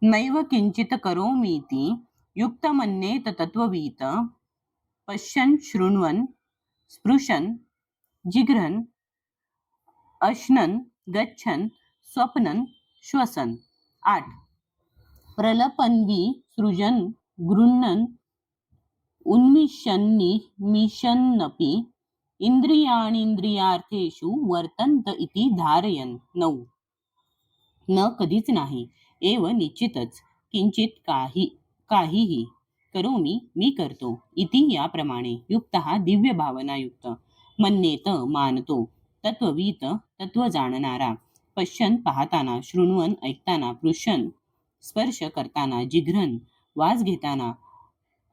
नैव किंचित करोमीति युक्तमन्येत तत्त्ववित् पश्यन् शृण्वन् स्पृशन् जिघ्रन् अश्नन् गच्छन् स्वप्नन् श्वसन्. 8. प्रलपन्वि सृजन् गृह्णन् उन्मिषन्निमिषन्नपि इंद्रियाणींद्रियार्थेषु वर्तन्त इति धारयन्. 9. न कधीच नाही, एव निश्चितच, किंचित काहीही, करोमी मी करतो, इति याप्रमाणे, युक्तः दिव्य भावना युक्त, मन्येत मानतो, तत्ववीत तत्व जाणणारा, पश्यन पाहताना, शृण्वन ऐकताना, पृशन स्पर्श करताना, जिघ्रन वास घेताना,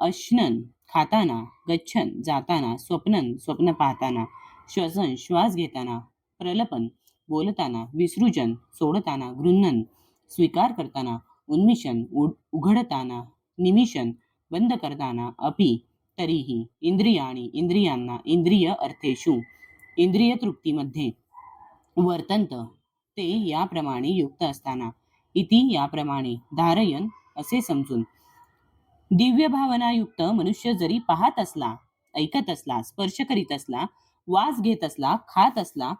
अश्नन खाताना, गच्छन जाताना, स्वप्नन स्वप्न पाहताना, श्वसन श्वास घेताना, प्रलपन बोलताना, विसृजन सोडताना, गृह्णन स्वीकार करताना, उन्मिषण उघडताना, निमिषण बंद करताना, अपि तरीही, इंद्रियाणी इंद्रियांना, इंद्रिय अर्थेषु इंद्रिय तृप्तीमध्ये, वर्तंत ते याप्रमाणे युक्त असताना, इति याप्रमाणे, धारयन असे समजून. दिव्य भावनायुक्त मनुष्य जरी पाहत असला, ऐकत असला, स्पर्श करीत असला, वास घेत असला, खात असला,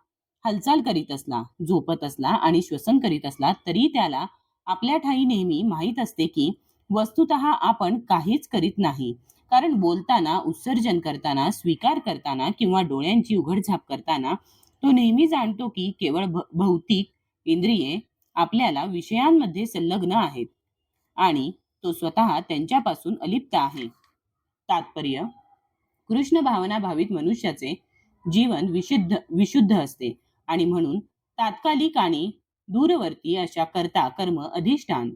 हालचाल करीत असला, झोपत असला आणि श्वसन करीत असला, तरी त्याला आपल्या ठाई नेहमी माहीत असते की वस्तुतः आपण काहीच करीत नाही. कारण बोलताना, उत्सर्जन करताना, स्वीकार करताना किंवा डोळ्यांची उघडझाप करताना तो नेहमी जाणतो की केवळ भौतिक इंद्रिये आपल्याला विषयांमध्ये संलग्न आहेत आणि तो स्वतः त्यांच्यापासून अलिप्त आहे. तात्पर्य: कृष्ण भावना भावित मनुष्याचे जीवन विशुद्ध असते आणि म्हणून तात्कालिक आणि दूरवर्ती अशा कर्ता, कर्म, अधिष्ठान,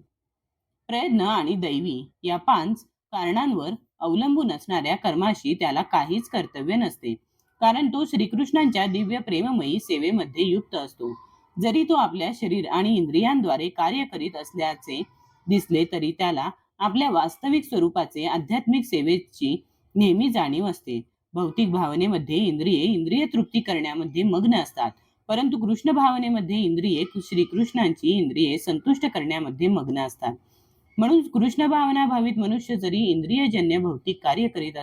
प्रयत्न आणि दैवी या 5 कारणांवर अवलंबून असणाऱ्या कर्माशी त्याला काहीच कर्तव्य नसते. कारण तो श्रीकृष्णांच्या दिव्य प्रेममयी सेवेमध्ये युक्त असतो. जरी तो आपल्या शरीर आणि इंद्रियांद्वारे कार्य करीत असल्याचे दिसले तरी त्याला आपल्या वास्तविक स्वरूपाचे आध्यात्मिक सेवेची नेहमी जाणीव असते. भौतिक भावनेमध्ये इंद्रिय तृप्ती करण्यामध्ये मग्न असतात, परंतु कृष्ण भावनेमध्ये इंद्रिये श्रीकृष्णांची इंद्रिये संतुष्ट करण्यामध्ये मग्न असतात. म्हणून कृष्ण भावना भावित मनुष्य जरी इंद्रियजन्य भौतिक कार्य करीत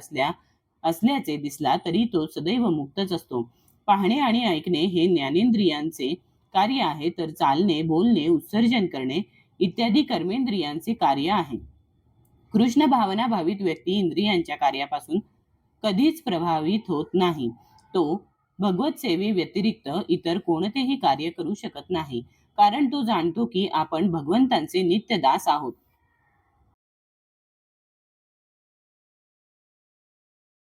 असल्याचे दिसला तरी तो सदैव मुक्तच असतो. पाहणे आणि ऐकणे हे ज्ञानेंद्रियांचे कार्य आहे, तर चालणे, बोलणे, उत्सर्जन करणे इत्यादी कर्मेंद्रियांचे कार्य आहे. कृष्ण भावना भावित व्यक्ती इंद्रियांच्या कार्यापासून कधीच प्रभावित होत नाही. तो भगवत सेवे व्यतिरिक्त इतर कोणतेही कार्य करू शकत नाही, कारण तो जाणतो की आपण भगवंतांचे नित्य दास आहोत.